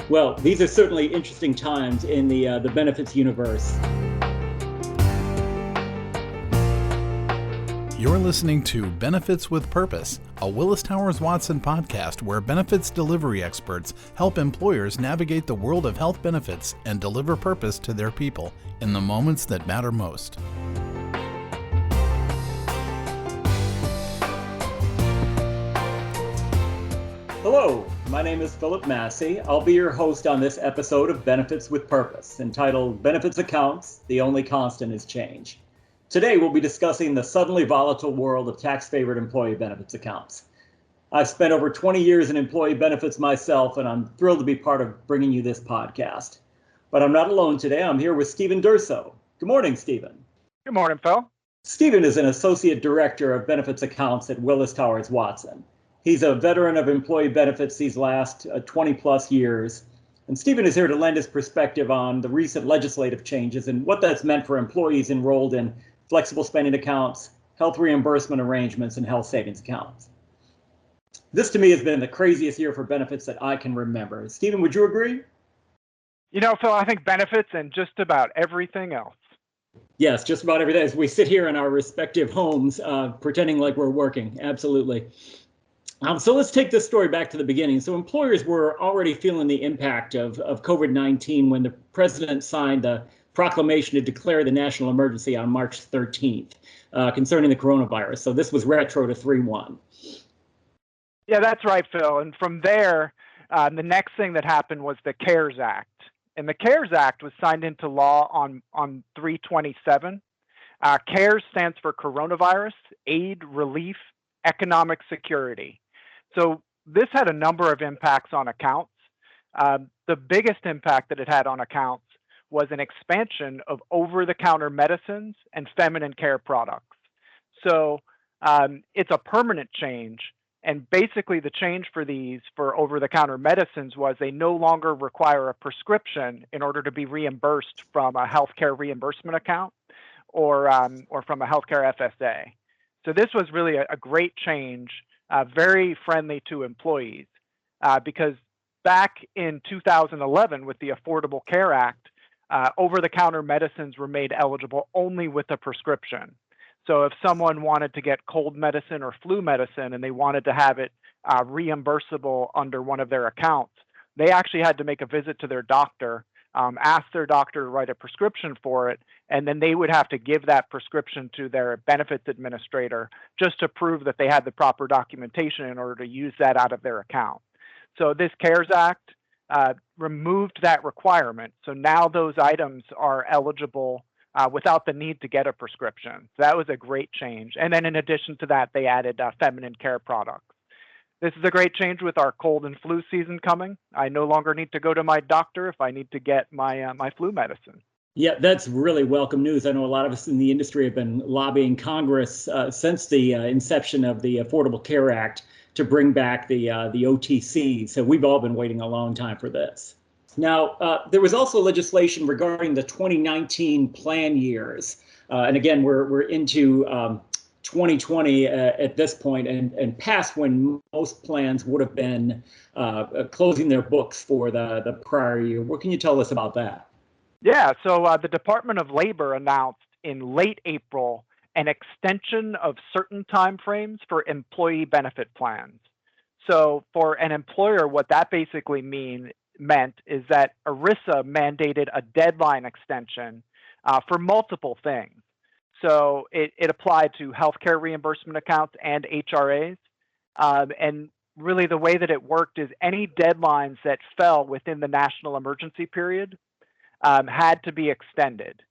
Well, these are certainly interesting times in the benefits universe. You're listening to Benefits with Purpose, a Willis Towers Watson podcast where benefits delivery experts help employers navigate the world of health benefits and deliver purpose to their people in the moments that matter most. Hello, my name is Philip Massey. I'll be your host on this episode of Benefits with Purpose, entitled Benefits Accounts, The Only Constant is Change. Today, we'll be discussing the suddenly volatile world of tax-favored employee benefits accounts. I've spent over 20 years in employee benefits myself, and I'm thrilled to be part of bringing you this podcast. But I'm not alone today. I'm here with Stephen Durso. Good morning, Stephen. Good morning, Phil. Stephen is an associate director of benefits accounts at Willis Towers Watson. He's a veteran of employee benefits these last 20 plus years. And Stephen is here to lend his perspective on the recent legislative changes and what that's meant for employees enrolled in flexible spending accounts, health reimbursement arrangements, and health savings accounts. This to me has been the craziest year for benefits that I can remember. Stephen, would you agree? You know, Phil, I think benefits and just about everything else. Yes, just about every day as we sit here in our respective homes, pretending like we're working. Absolutely. So let's take this story back to the beginning. So employers were already feeling the impact of COVID-19 when the president signed the proclamation to declare the national emergency on March 13th concerning the coronavirus. So this was retro to 3/1. Yeah, that's right, Phil. And from there, the next thing that happened was the CARES Act. And the CARES Act was signed into law on 3/27. CARES stands for Coronavirus Aid, Relief, Economic Security. So this had a number of impacts on accounts. The biggest impact that it had on accounts was an expansion of over-the-counter medicines and feminine care products. So it's a permanent change. And basically the change for these for over-the-counter medicines was they no longer require a prescription in order to be reimbursed from a healthcare reimbursement account or from a healthcare FSA. So this was really a great change, very friendly to employees, because back in 2011 with the Affordable Care Act, over-the-counter medicines were made eligible only with a prescription. So if someone wanted to get cold medicine or flu medicine and they wanted to have it reimbursable under one of their accounts, they actually had to make a visit to their doctor, ask their doctor to write a prescription for it, and then they would have to give that prescription to their benefits administrator just to prove that they had the proper documentation in order to use that out of their account. So this CARES Act removed that requirement. So now those items are eligible without the need to get a prescription. So that was a great change. And then in addition to that, they added feminine care products. This is a great change with our cold and flu season coming. I no longer need to go to my doctor if I need to get my flu medicine. Yeah, that's really welcome news. I know a lot of us in the industry have been lobbying Congress since the inception of the Affordable Care Act to bring back the OTC. So we've all been waiting a long time for this. Now, there was also legislation regarding the 2019 plan years. And again, we're into 2020 at this point and past when most plans would have been closing their books for the prior year. What can you tell us about that? Yeah, so the Department of Labor announced in late April an extension of certain timeframes for employee benefit plans. So for an employer, what that basically meant is that ERISA mandated a deadline extension for multiple things. So it applied to healthcare reimbursement accounts and HRAs. And really the way that it worked is any deadlines that fell within the national emergency period had to be extended.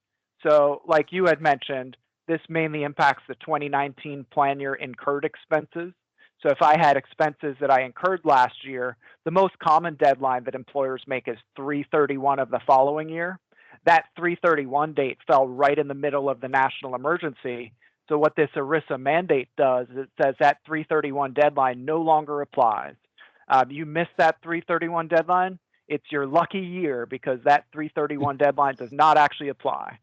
So like you had mentioned, this mainly impacts the 2019 plan year incurred expenses. So if I had expenses that I incurred last year, the most common deadline that employers make is 3/31 of the following year. That 3/31 date fell right in the middle of the national emergency. So what this ERISA mandate does is it says that 3/31 deadline no longer applies. You miss that 3/31 deadline, it's your lucky year because that 3/31 deadline does not actually apply.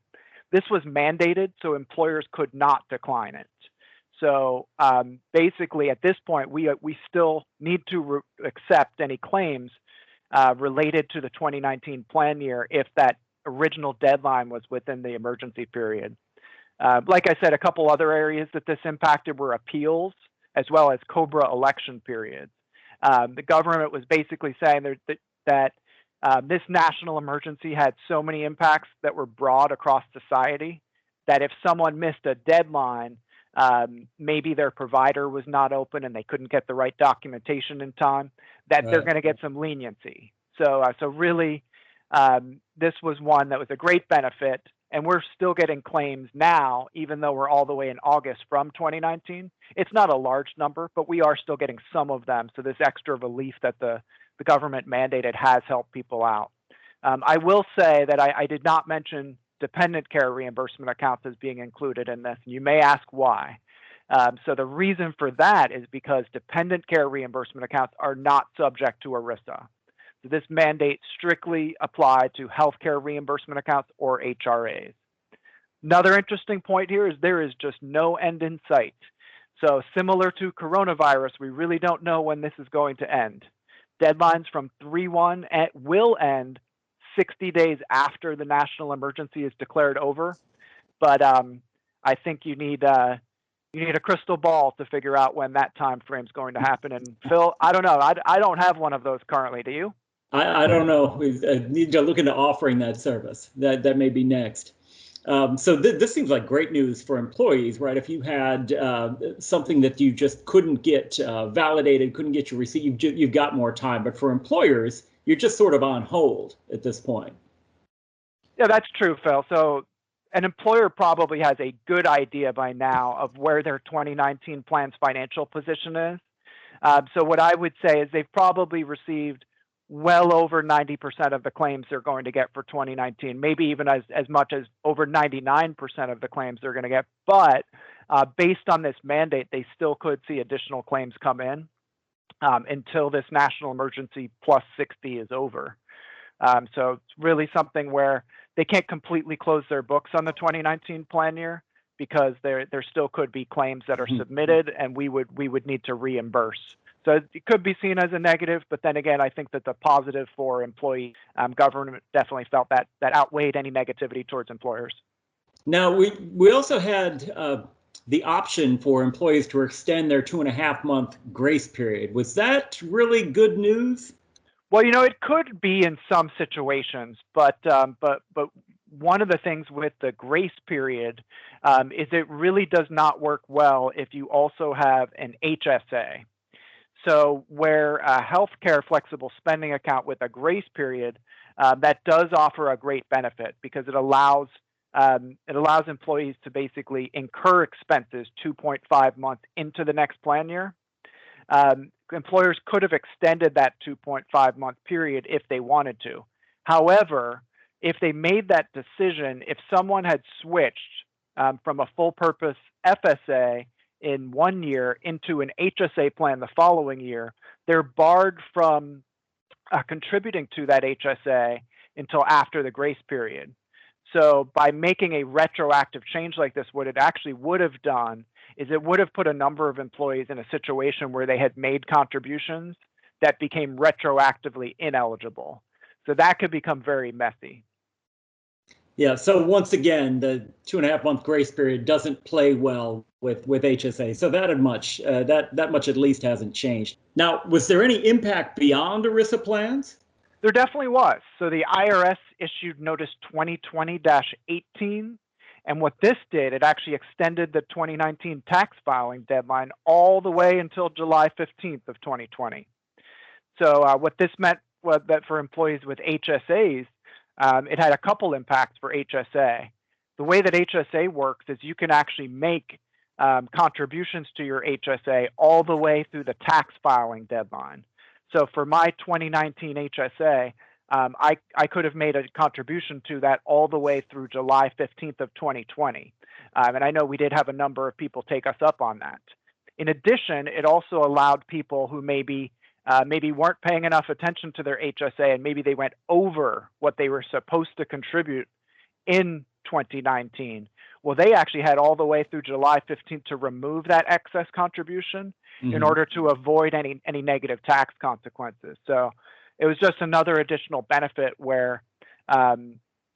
This was mandated, so employers could not decline it. So basically, at this point, we still need to accept any claims related to the 2019 plan year if that original deadline was within the emergency period. Like I said, a couple other areas that this impacted were appeals as well as COBRA election periods. The government was basically saying that this national emergency had so many impacts that were broad across society that if someone missed a deadline, maybe their provider was not open and they couldn't get the right documentation in time, that they're going to get some leniency. So really, this was one that was a great benefit, and we're still getting claims now, even though we're all the way in August from 2019. It's not a large number, but we are still getting some of them. So this extra relief that the government mandated has helped people out. I will say that I did not mention dependent care reimbursement accounts as being included in this. And you may ask why. So the reason for that is because dependent care reimbursement accounts are not subject to ERISA. So this mandate strictly applied to healthcare reimbursement accounts or HRAs. Another interesting point here is there is just no end in sight. So similar to coronavirus, we really don't know when this is going to end. Deadlines from 3/1 will end 60 days after the national emergency is declared over. But I think you need a crystal ball to figure out when that time frame is going to happen. And Phil, I don't know. I don't have one of those currently. Do you? I don't know. We need to look into offering that service. That may be next. So this seems like great news for employees, right? If you had something that you just couldn't get validated, couldn't get your receipt, you've got more time. But for employers, you're just sort of on hold at this point. Yeah, that's true, Phil. So an employer probably has a good idea by now of where their 2019 plan's financial position is. So what I would say is they've probably received well over 90% of the claims they're going to get for 2019, maybe even as much as over 99% of the claims they're going to get. But based on this mandate, they still could see additional claims come in until this national emergency plus 60 is over. So it's really something where they can't completely close their books on the 2019 plan year because there still could be claims that are submitted and we would need to reimburse. So it could be seen as a negative, but then again, I think that the positive for employee government definitely felt that outweighed any negativity towards employers. Now, we also had the option for employees to extend their 2.5-month grace period. Was that really good news? Well, it could be in some situations, but one of the things with the grace period is it really does not work well if you also have an HSA. So where a healthcare flexible spending account with a grace period, that does offer a great benefit because it allows employees to basically incur expenses 2.5 months into the next plan year. Employers could have extended that 2.5 month period if they wanted to. However, if they made that decision, if someone had switched from a full purpose FSA in 1 year into an HSA plan the following year, they're barred from contributing to that HSA until after the grace period. So by making a retroactive change like this, what it actually would have done is it would have put a number of employees in a situation where they had made contributions that became retroactively ineligible. So that could become very messy. Yeah, so once again, the 2.5-month grace period doesn't play well with HSA. So that much at least hasn't changed. Now, was there any impact beyond ERISA plans? There definitely was. So the IRS issued Notice 2020-18. And what this did, it actually extended the 2019 tax filing deadline all the way until July 15th of 2020. So what this meant was that for employees with HSAs, it had a couple impacts for HSA. The way that HSA works is you can actually make contributions to your HSA all the way through the tax filing deadline. So for my 2019 HSA, I could have made a contribution to that all the way through July 15th of 2020. And I know we did have a number of people take us up on that. In addition, it also allowed people who maybe weren't paying enough attention to their HSA and maybe they went over what they were supposed to contribute in 2019. Well, they actually had all the way through July 15th to remove that excess contribution in order to avoid any negative tax consequences. So it was just another additional benefit where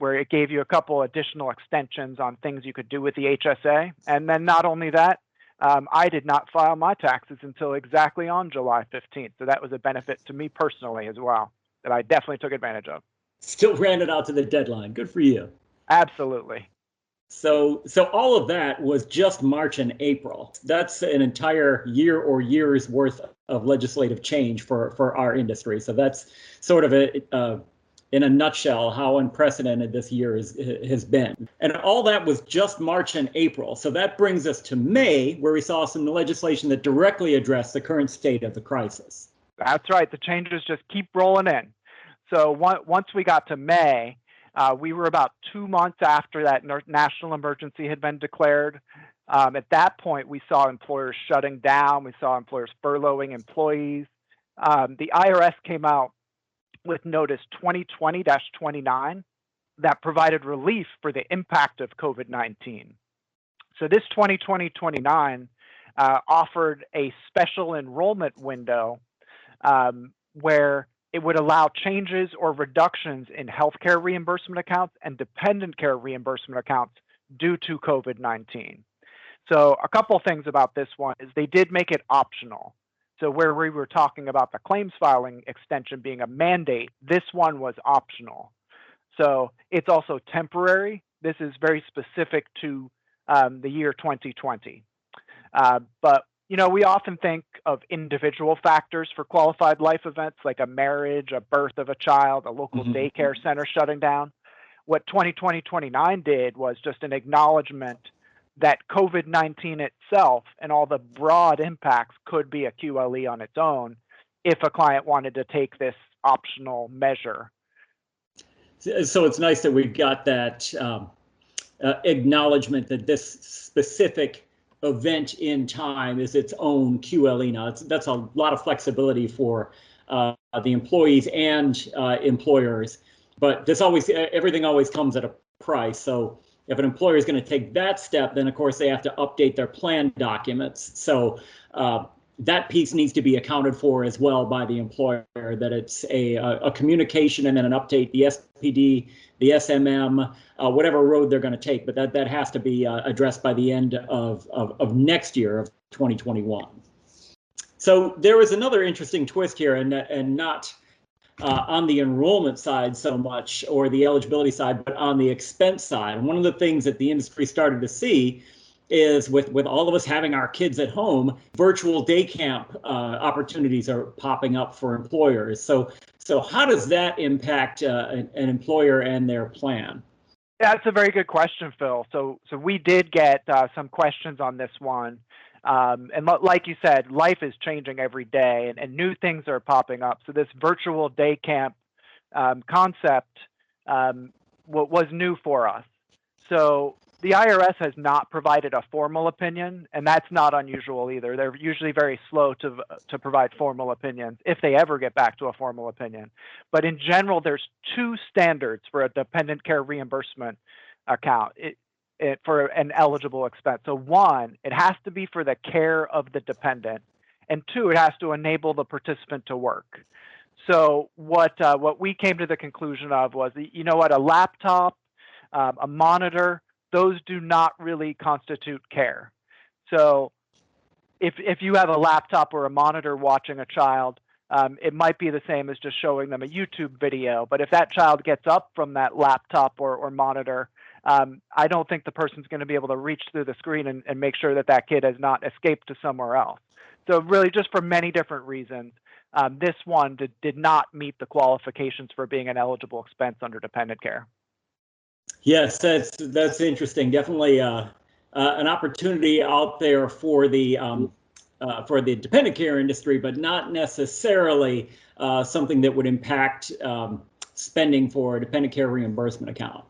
it gave you a couple additional extensions on things you could do with the HSA. And then not only that, I did not file my taxes until exactly on July 15th. So that was a benefit to me personally as well that I definitely took advantage of. Still ran it out to the deadline. Good for you. Absolutely. So all of that was just March and April. That's an entire year or years worth of legislative change for our industry. So that's sort of in a nutshell, how unprecedented this year has been. And all that was just March and April. So that brings us to May, where we saw some legislation that directly addressed the current state of the crisis. That's right. The changes just keep rolling in. So once we got to May, we were about 2 months after that national emergency had been declared. At that point, we saw employers shutting down. We saw employers furloughing employees. The IRS came out with Notice 2020-29 that provided relief for the impact of COVID-19. So this 2020-29 offered a special enrollment window where it would allow changes or reductions in healthcare reimbursement accounts and dependent care reimbursement accounts due to COVID-19. So a couple things about this one is they did make it optional. So where we were talking about the claims filing extension being a mandate, this one was optional. So it's also temporary. This is very specific to the year 2020. But we often think of individual factors for qualified life events like a marriage, a birth of a child, a local daycare center shutting down. What 2020-29 did was just an acknowledgement that COVID-19 itself and all the broad impacts could be a QLE on its own if a client wanted to take this optional measure. So it's nice that we've got that acknowledgement that this specific event in time is its own QLE. Now, that's a lot of flexibility for the employees and employers, but everything always comes at a price. So if an employer is going to take that step, then of course they have to update their plan documents. So that piece needs to be accounted for as well by the employer, that it's a communication and then an update, the SPD, the SMM, whatever road they're going to take. But that has to be addressed by the end of next year, of 2021. So there was another interesting twist here, and not on the enrollment side so much, or the eligibility side, but on the expense side. And one of the things that the industry started to see is with all of us having our kids at home, virtual day camp opportunities are popping up for employers. So how does that impact an employer and their plan? That's a very good question, Phil. So we did get some questions on this one. And like you said, life is changing every day and new things are popping up. So this virtual day camp concept was new for us. So the IRS has not provided a formal opinion, and that's not unusual either. They're usually very slow to provide formal opinions, if they ever get back to a formal opinion. But in general, there's two standards for a dependent care reimbursement account for an eligible expense. So one, it has to be for the care of the dependent, and two, it has to enable the participant to work. So what we came to the conclusion of was, a laptop, a monitor, those do not really constitute care. So if you have a laptop or a monitor watching a child, it might be the same as just showing them a YouTube video. But if that child gets up from that laptop or monitor, I don't think the person's going to be able to reach through the screen and make sure that kid has not escaped to somewhere else. So really, just for many different reasons, this one did not meet the qualifications for being an eligible expense under dependent care. Yes, that's interesting. Definitely an opportunity out there for the dependent care industry, but not necessarily something that would impact spending for a dependent care reimbursement account.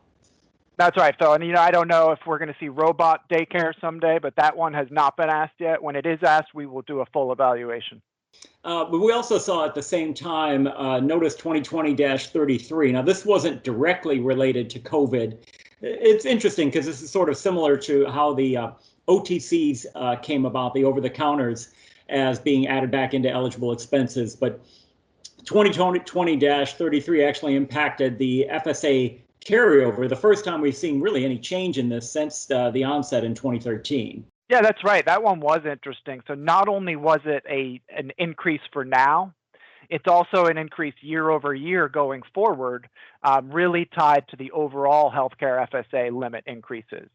That's right, Phil. And I don't know if we're going to see robot daycare someday, but that one has not been asked yet. When it is asked, we will do a full evaluation. But we also saw at the same time Notice 2020-33. Now, this wasn't directly related to COVID. It's interesting because this is sort of similar to how the OTCs came about, the over-the-counters, as being added back into eligible expenses. But 2020-33 actually impacted the FSA carryover, the first time we've seen really any change in this since the onset in 2013. Yeah, that's right. That one was interesting. So not only was it an increase for now, it's also an increase year over year going forward, really tied to the overall healthcare FSA limit increases.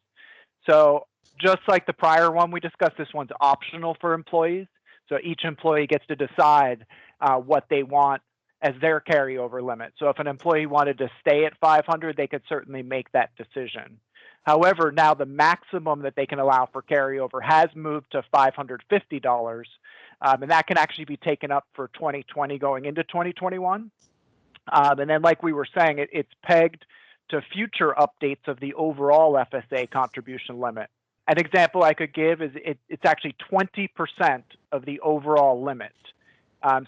So just like the prior one we discussed, this one's optional for employees. So each employee gets to decide what they want as their carryover limit. So if an employee wanted to stay at 500, they could certainly make that decision. However, now the maximum that they can allow for carryover has moved to $550, and that can actually be taken up for 2020 going into 2021. And then, like we were saying, it's pegged to future updates of the overall FSA contribution limit. An example I could give is it's actually 20% of the overall limit.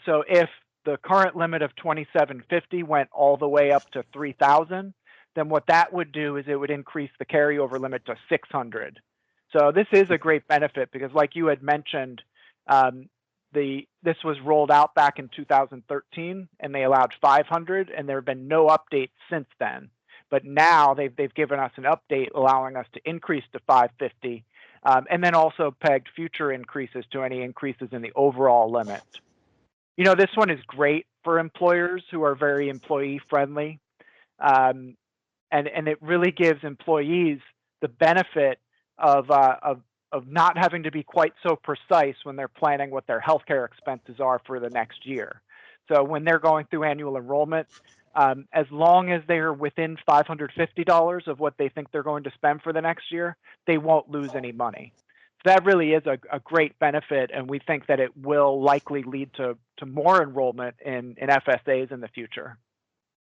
So if the current limit of $2,750 went all the way up to $3,000, then what that would do is it would increase the carryover limit to $600. So this is a great benefit because, like you had mentioned, this was rolled out back in 2013, and they allowed $500, and there have been no updates since then. But now they've given us an update allowing us to increase to $550, and then also pegged future increases to any increases in the overall limit. You know, this one is great for employers who are very employee friendly, and it really gives employees the benefit of not having to be quite so precise when they're planning what their healthcare expenses are for the next year. So when they're going through annual enrollment, as long as they're within $550 of what they think they're going to spend for the next year, they won't lose any money. So that really is a great benefit, and we think that it will likely lead to more enrollment in FSAs in the future.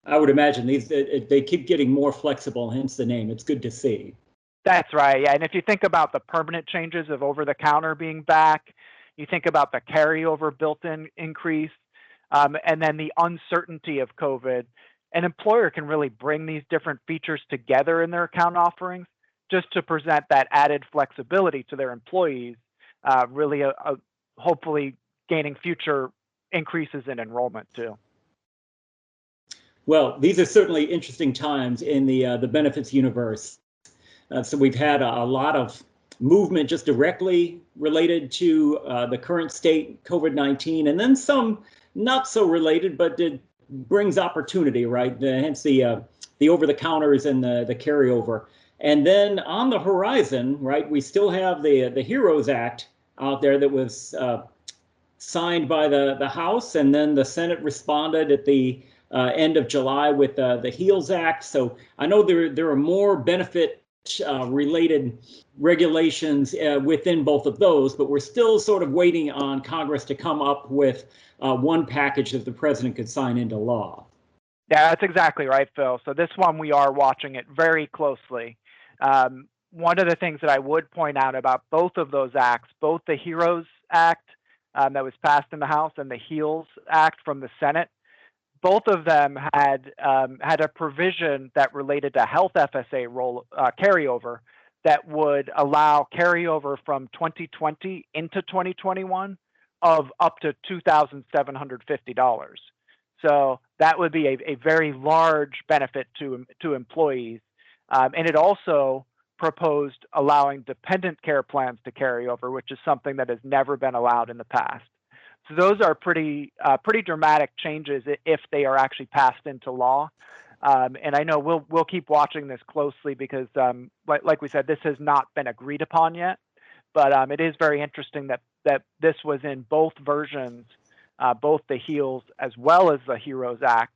I would imagine they keep getting more flexible, hence the name. It's good to see. That's right. Yeah. And if you think about the permanent changes of over-the-counter being back, you think about the carryover built-in increase, and then the uncertainty of COVID, an employer can really bring these different features together in their account offerings just to present that added flexibility to their employees, really hopefully gaining future increases in enrollment too. Well, these are certainly interesting times in the benefits universe. So we've had a lot of movement just directly related to the current state, COVID-19, and then some not so related, but it brings opportunity, right? Hence the over-the-counters and the carryover. And then on the horizon, right, we still have the HEROES Act out there that was signed by the House, and then the Senate responded at the end of July with the HEALS Act. So I know there are more benefit related regulations within both of those, but we're still sort of waiting on Congress to come up with one package that the president could sign into law. Yeah, that's exactly right, Phil. So this one, we are watching it very closely. One of the things that I would point out about both of those acts, both the HEROES Act that was passed in the House and the HEALS Act from the Senate, both of them had a provision that related to health FSA carryover that would allow carryover from 2020 into 2021 of up to $2,750. So that would be a very large benefit to employees. And it also proposed allowing dependent care plans to carry over, which is something that has never been allowed in the past. So those are pretty dramatic changes if they are actually passed into law. And I know we'll keep watching this closely because, like we said, this has not been agreed upon yet. But it is very interesting that this was in both versions, both the HEALS as well as the HEROES Act.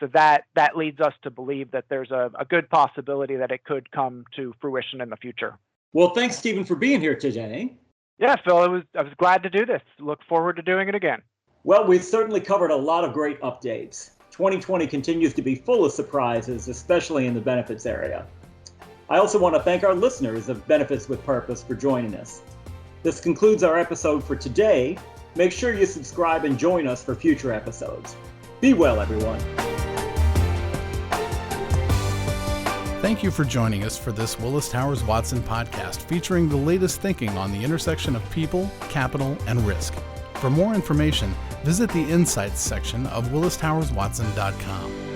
So that leads us to believe that there's a good possibility that it could come to fruition in the future. Well, thanks, Stephen, for being here today. Yeah, Phil, I was glad to do this. Look forward to doing it again. Well, we've certainly covered a lot of great updates. 2020 continues to be full of surprises, especially in the benefits area. I also want to thank our listeners of Benefits with Purpose for joining us. This concludes our episode for today. Make sure you subscribe and join us for future episodes. Be well, everyone. Thank you for joining us for this Willis Towers Watson podcast featuring the latest thinking on the intersection of people, capital, and risk. For more information, visit the Insights section of willistowerswatson.com.